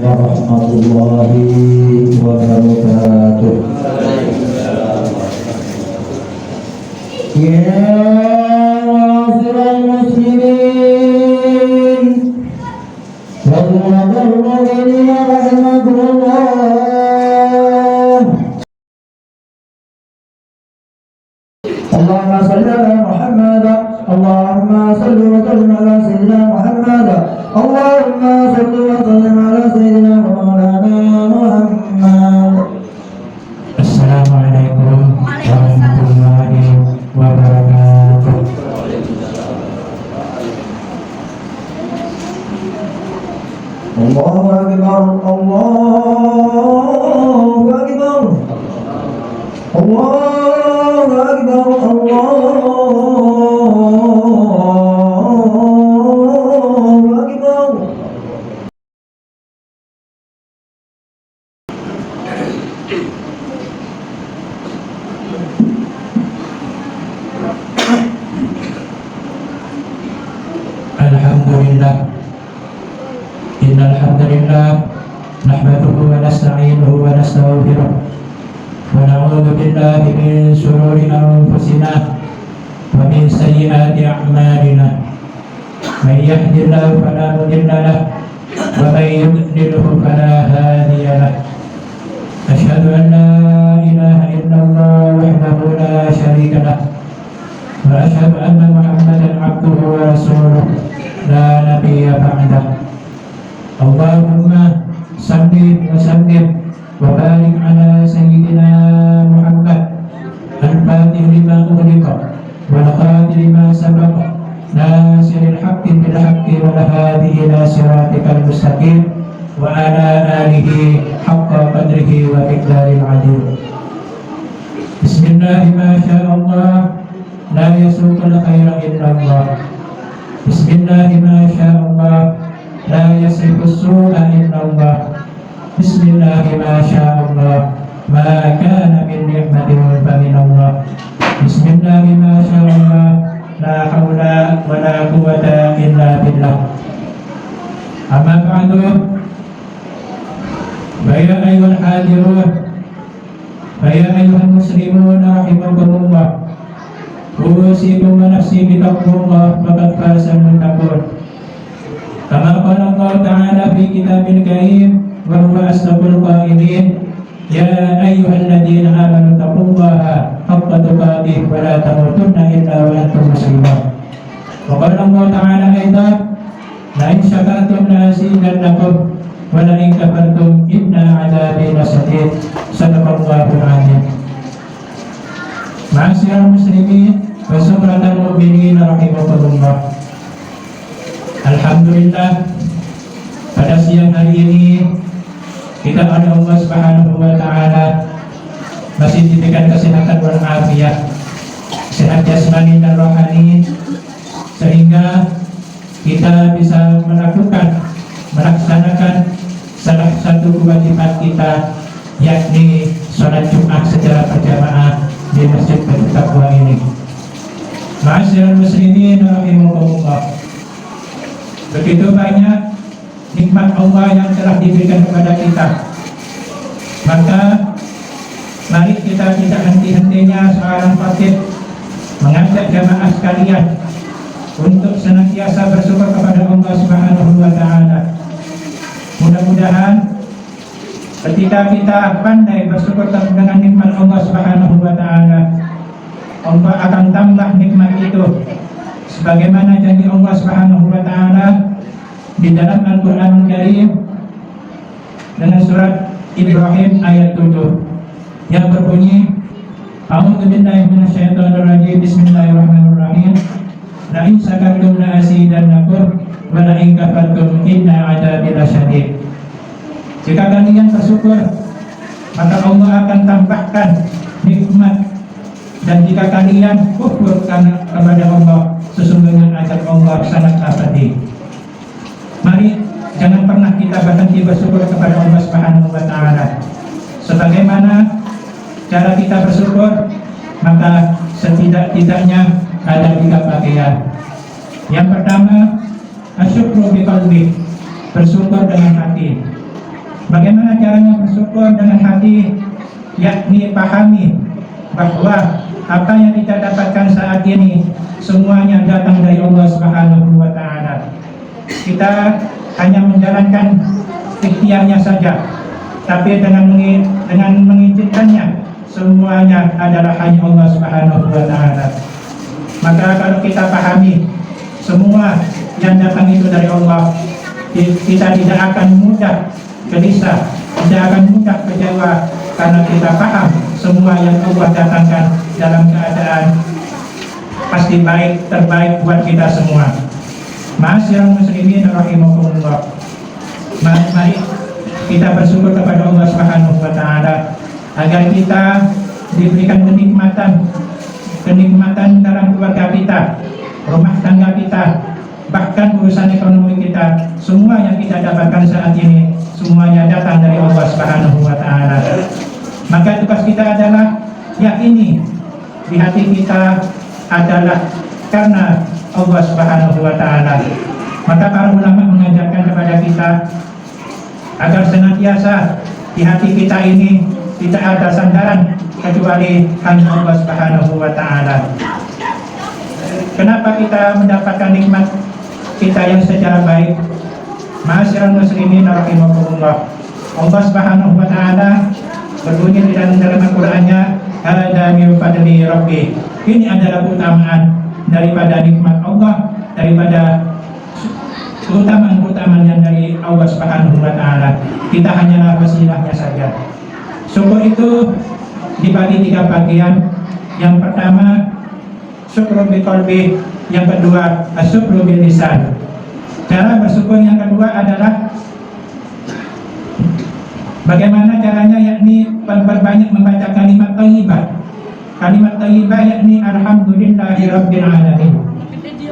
warahmatullahi wabarakatuh. Ya ma'asyiral muslimin wal mu'minin rahimakumullah. Allahumma shalli ala Muhammad, Allahumma shalli wa sallim ala sayyidina Muhammad, Allahumma shalli wa sallim ala sayyidina Maulana Muhammad. Assalamualaikum warahmatullahi wabarakatuh. Allahu akbar, Allahu akbar, Allahu akbar, Allahu akbar. Alhamdulillah, innal hamdalillah nahmaduhu wa nasta'inuhu wa nastaghfiruh wa na'udzu billahi min shururi anfusina wa min sayyiati a'malina. Man yahdihillahu fala mudilla lahu wa man yudlilhu fala hadiya lahu. Asyhadu an la ilaha illallah wahdahu la syarika lahu wa asyhadu anna Muhammadan abduhu wa rasuluh la nabiyya ba'dah. Allahumma salli wa sallim wa barik ala sayyidina Muhammad al-fatih lima ughliqa wal khatim lima sabaqa nasiril haqqi bil haqqi wal hadi ila siratikal mustaqim wa ala alihi haqqa qadrihi wa miqdaril adil. Bismillah ma sya Allah la yasuqul khaira illa Allah. Bismillah ma sya Allah la yasrifus su'a illa Allah. Bismillah ma sya Allah ma kana min ni'matin fa min Allah. Bismillah ma sya Allah la haula wa la quwwata illa billah. Amma ba'du, fa ya ayyuhal hadirun, fa ya ayyuhal muslimun rahimakumullah. Usikum wa nafsi bitaqwallah faqad fazal muttaqun. Kama qala Allah Ta'ala fi kitabil karim wa huwa asdaqul qailin, ya ayyuhalladzina amanu taqullaha haqqa tuqatih wa la tamutunna illa wa antum muslimun. Wa qala Allah Ta'ala aidan, la in syakartum la azidannakum wa la in kafartum inna 'adzabi lasyadid. Shadaqallahul 'azim. Ma'asyiral muslimin wa sumratal mu'minin rahimakumullah. Alhamdulillah, pada siang hari ini kita oleh Allah Subhanahu wa taala masih diberikan kesehatan wal afiat, sehat jasmani dan rohani, sehingga kita bisa melaksanakan salah satu kewajiban kita, yakni sholat Jumat secara berjamaah di Masjid Baitul Taqwa ini. Ma'asyiral muslimin rahimakumullah. Begitu banyak nikmat Allah yang telah diberikan kepada kita, maka mari kita tidak henti-hentinya seorang khatib mengajak jamaah sekalian untuk senantiasa bersyukur kepada Allah Subhanahu wa taala. Mudah-mudahan ketika kita pandai bersyukur dengan nikmat Allah Subhanahu wa taala, Allah akan tambah nikmat itu sebagaimana janji Allah Subhanahu wa taala di dalam Al-Qur'anul Karim dengan surat Ibrahim ayat 7 yang berbunyi, A'udzu billahi minasyaitonir rajim, bismillahirrahmanirrahim, la in syakartum la azidannakum wa la in kafartum inna 'adzabi lasyadid. Jika kalian bersyukur, maka Allah akan tambahkan nikmat, dan jika kalian kufur kepada Allah, sesungguhnya azab Allah sangatlah pedih. Mari jangan pernah kita berhenti bersyukur kepada Allah Subhanahu wa taala. Sebagaimana cara kita bersyukur, maka setidak-tidaknya ada 3 bagian. Yang pertama, asyukru biqalbi, bersyukur dengan hati. Bagaimana caranya bersyukur dengan hati? Yakni pahami bahwa apa yang kita dapatkan saat ini semuanya datang dari Allah Subhanahu wa taala. Kita hanya menjalankan ikhtiarnya saja, tapi dengan mengizinkannya semuanya adalah hanya Allah Subhanahu wa taala. Maka kalau kita pahami semua yang datang itu dari Allah, kita tidak akan mudah gelisah, tidak akan mudah kecewa, karena kita paham semua yang Allah datangkan dalam keadaan pasti baik, terbaik buat kita semua. Ma'asyiral muslimin rahimakumullah. Mari kita bersyukur kepada Allah Subhanahu wa taala agar kita diberikan kenikmatan dalam keluarga kita, rumah tangga kita, bahkan urusan ekonomi kita. Semua yang kita dapatkan saat ini semuanya datang dari Allah Subhanahu wa taala. Maka tugas kita adalah yakini di hati kita adalah karena Allah Subhanahu wa taala. Maka para ulama mengajarkan kepada kita agar senantiasa di hati kita ini tidak ada sandaran kecuali hanya Allah Subhanahu wa taala. Kenapa kita mendapatkan nikmat kita yang secara baik? Ma'asyiral muslimin rahimakumullah. Allah Subhanahu wa taala berbunyi di dalam Al-Qur'annya, "Hada min fadli rabbi." Ini adalah keutamaan daripada nikmat Allah, daripada keutamaan-keutamaan yang dari Allah Subhanahu wa taala. Kita hanyalah wasilahnya saja. Syukur itu dibagi 3 bagian. Yang pertama, syukur biqalbi, yang kedua, asyukru bil lisan. Cara bersyukur yang kedua adalah bagaimana caranya, yakni memperbanyak membaca kalimat thayyibah. Kalimat thayyibah yakni alhamdulillahirabbil alamin.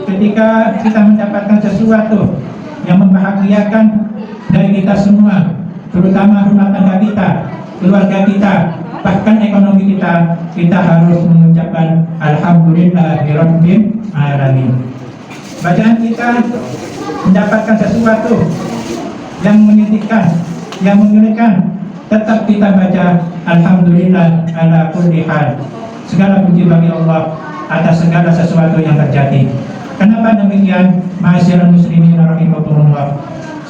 Ketika kita mendapatkan sesuatu yang membahagiakan dari kita semua, terutama rumah tangga kita, keluarga kita, bahkan ekonomi kita, kita harus mengucapkan alhamdulillahirabbil alamin. Bacaan kita mendapatkan sesuatu yang menyedihkan, yang mengerikan, tetap kita baca alhamdulillah ala kulli hal. Segala puji bagi Allah atas segala sesuatu yang terjadi. Kenapa demikian? Ma'asyiral muslimin rahimakumullah.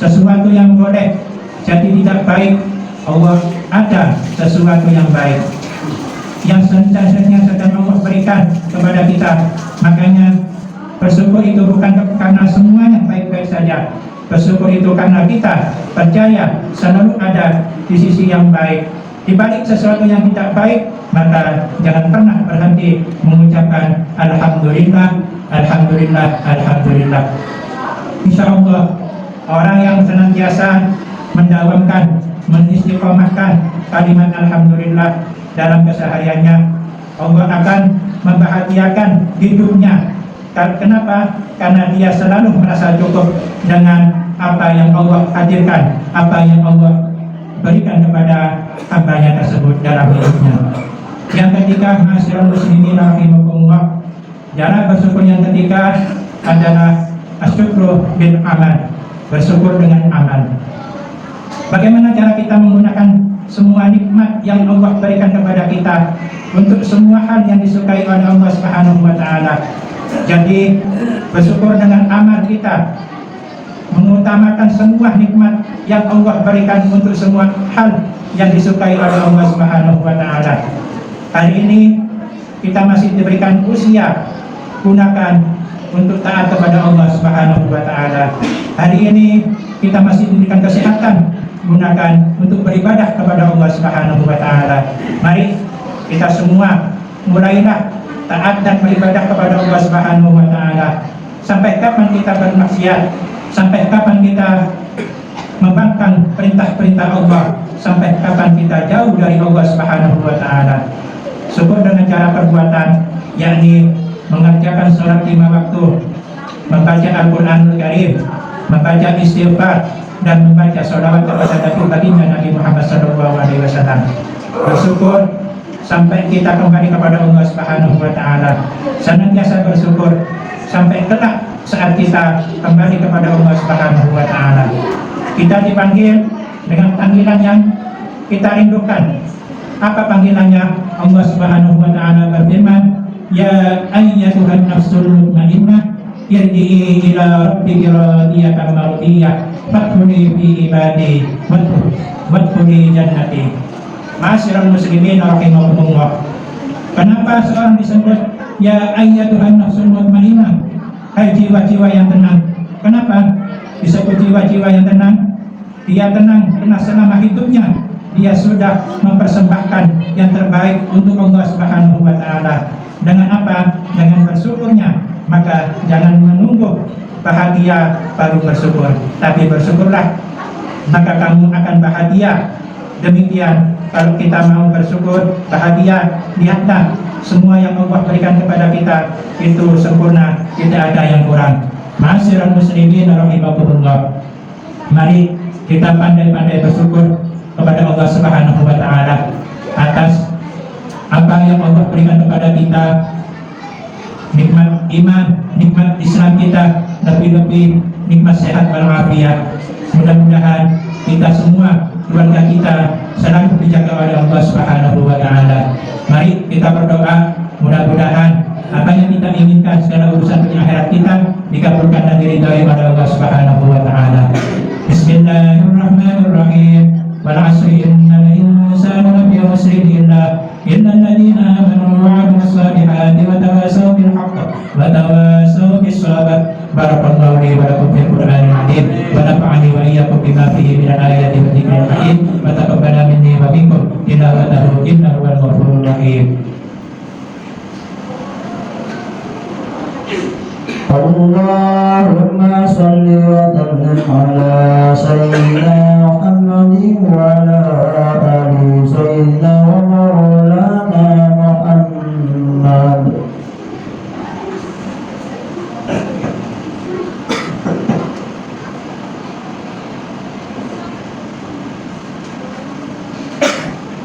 Sesuatu yang boleh jadi tidak baik, Allah ada sesuatu yang baik yang senantiasa sedang Allah berikan kepada kita. Makanya bersyukur itu bukan karena semuanya baik-baik saja. Bersyukur itu karena kita percaya selalu ada di sisi yang baik. Di balik sesuatu yang tidak baik, maka jangan pernah berhenti mengucapkan alhamdulillah, alhamdulillah, alhamdulillah. Insya Allah orang yang senantiasa mendawamkan, mengistiqomahkan kalimat alhamdulillah dalam kesehariannya, Allah akan membahagiakan hidupnya. Kenapa? Karena dia selalu merasa cukup dengan apa yang Allah hadirkan, apa yang Allah berikan kepada hambanya tersebut dalam hidupnya. Yang ketiga, ma'asyiral muslimin rahimakumullah, cara bersyukur yang ketiga adalah asyukru bil amal, bersyukur dengan amal. Bagaimana cara kita menggunakan semua nikmat yang Allah berikan kepada kita untuk semua hal yang disukai oleh Allah Subhanahu wa taala. Jadi bersyukur dengan amal kita, mengutamakan semua nikmat yang Allah berikan untuk semua hal yang disukai oleh Allah Subhanahu wa taala. Hari ini kita masih diberikan usia, gunakan untuk taat kepada Allah Subhanahu wa taala. Hari ini kita masih diberikan kesehatan, gunakan untuk beribadah kepada Allah Subhanahu wa taala. Mari kita semua mulailah taat dan beribadah kepada Allah Subhanahu wa taala. Sampai kapan kita bermaksiat? Sampai kapan kita membangkang perintah-perintah Allah? Sampai kapan kita jauh dari Allah Subhanahu wa taala? Syukur dengan cara perbuatan, yakni mengerjakan sholat 5 waktu, membaca Al-Quranul Karim, membaca istighfar, dan membaca sholawat kepada Nabi Nabi Muhammad SAW. Bersyukur sampai kita kembali kepada Allah Subhanahu wa taala. Senantiasa bersyukur sampai kelak saat kita kembali kepada Allah Subhanahu wa taala. Kita dipanggil dengan panggilan yang kita rindukan. Apa panggilannya? Allah Subhanahu wa taala berfirman, "Ya ayyatuhan nafsul mutmainnah, irji'i ila rabbiki radiyatan mardiyah, fadkhuli fi ibadi wadkhuli jannati." Ma'asyiral muslimin rahimakumullah. Kenapa seorang disebut ya ayyatuhan nafsul mutmainnah? Hai jiwa-jiwa yang tenang. Kenapa disebut jiwa-jiwa yang tenang? Dia tenang karena selama hidupnya dia sudah mempersembahkan yang terbaik untuk Allah Subhanahu wa taala. Dengan apa? Dengan bersyukurnya. Maka jangan menunggu bahagia baru bersyukur, tapi bersyukurlah, maka kamu akan bahagia. Demikian kalau kita mau bersyukur, bahagia, lihatlah semua yang Allah berikan kepada kita itu sempurna, tidak ada yang kurang. Ma'asyiral muslimin rahimakumullah. Mari kita pandai-pandai bersyukur kepada Allah Subhanahu wa taala atas apa yang Allah berikan kepada kita, nikmat iman, nikmat Islam kita, lebih-lebih nikmat sehat walafiat. Mudah-mudahan kita semua, keluarga kita selalu dijaga oleh Allah Subhanahu wa taala. Mari kita berdoa, mudah-mudahan apa yang kita inginkan segala urusan dunia akhirat kita dikabulkan dan diridhai oleh Allah Subhanahu wa taala. Bismillahirrahmanirrahim. Wal 'asri innal insana lafi khusrin illa alladzina amanu wa 'amilus solihati wa tawasaw bil haqq wa tawasaw bis sabr. Barakallahu li wa lakum fil Qur'anil 'azim wa nafa'ani wa iyyakum bima fihi minal ayati wa dzikril hakim wa taqabbala minni wa minkum tilawatahu innahu huwal ghafurur rahim. Allahumma salli wa sallim ala sayyidina Muhammadin wa ala ali sayyidina wa maulana Muhammad.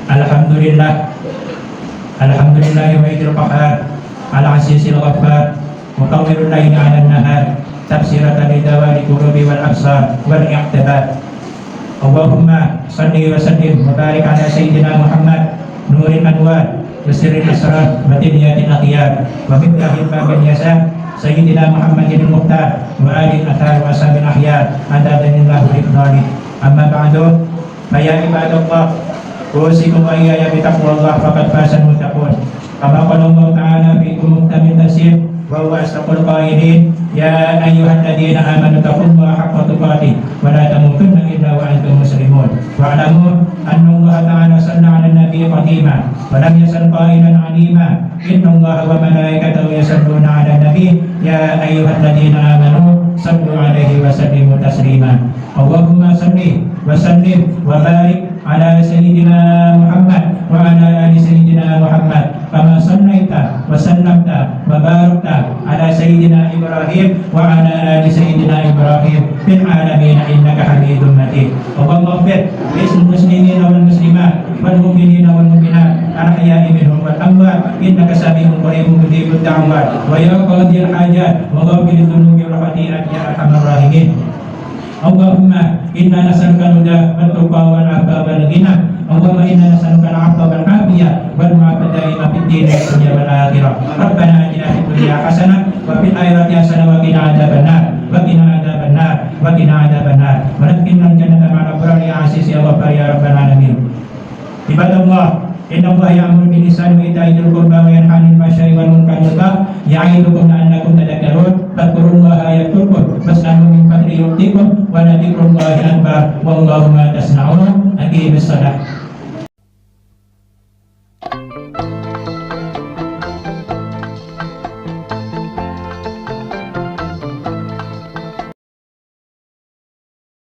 Alhamdulillah, alhamdulillah wa idil qahar al-azizil ghaffar mutawwirul laili 'alan nahar tafsiratan lidawali qulubi wal absar wal i'tibar. Allahumma salli wa sallim wa barik ala sayyidina Muhammad nuril anwar wa sirril asrar wa tinyatil akhyar wa miftahil babil yasar sayyidina Muhammadin al-mukhtar wa alihi athar wa ashabil ahyar adadanillahu biqdari. Amma ba'du, fa ya ibadallah, usikum wa iyaya bitaqwallah faqad fazal muttaqun. Kama qala Allah ta'ala fi muhkamil tafsir wa huwa asdaqul qailin, ya ayyuhalladzina amanu taqullaha haqqa tuqatih wa la tamutunna illa wa antum muslimun. Wa'lamu anna Allah ta'ala shalla 'alan nabiyyi qadima wa lam yazal qailan 'alima, inna Allaha wa malaikatahu yusalluna 'alan nabiy ya ayyuhalladzina amanu sallu 'alaihi wa sallimu taslima. Allahumma salli wa sallim wa barik ala sayyidina Muhammad wa ala ali sayyidina Muhammad kama sallaita wa sallamta wa barakta ala sayyidina Ibrahim wa ala ali sayyidina Ibrahim fil alamin innaka Hamidum Majid. Allahumma ighfir lil muslimina wal muslimat wal mu'minina wal mu'minat al-ahya'i minhum wal amwat innaka sami'un qaribun mujibud da'wat wa ya qadhil hajat wa ghafiril dhunubi wa khati'at ya arhamar rahimin. Allahumma inna nas'aluka al-huda wat tuqa wal 'afafa wal ghina. Allahumma inna nas'aluka al-'afwa wal 'afiyah wal mu'afata fid din wad dunya wal akhirah. Rabbana atina fid dunya hasanah wa fil akhirati hasanah wa qina adzabannar wa qina adzabannar wa qina adzabannar wa adkhilna al-jannata ma'al abrar ya aziz ya ghaffar ya rabbal alamin. Ibadallah, inna Allah ya'muru bil ihsani wa ita'i dzil qurba wa yanha 'anil fahsya'i wal munkari wal baghi ya'idukum la'allakum tadhakkarun. Fadhkurullaha yadhkurkum was'aluhu min fadlihi yu'tikum wa la dzikrullahi akbar wallahu ma tasna'un. Aqimis shalah.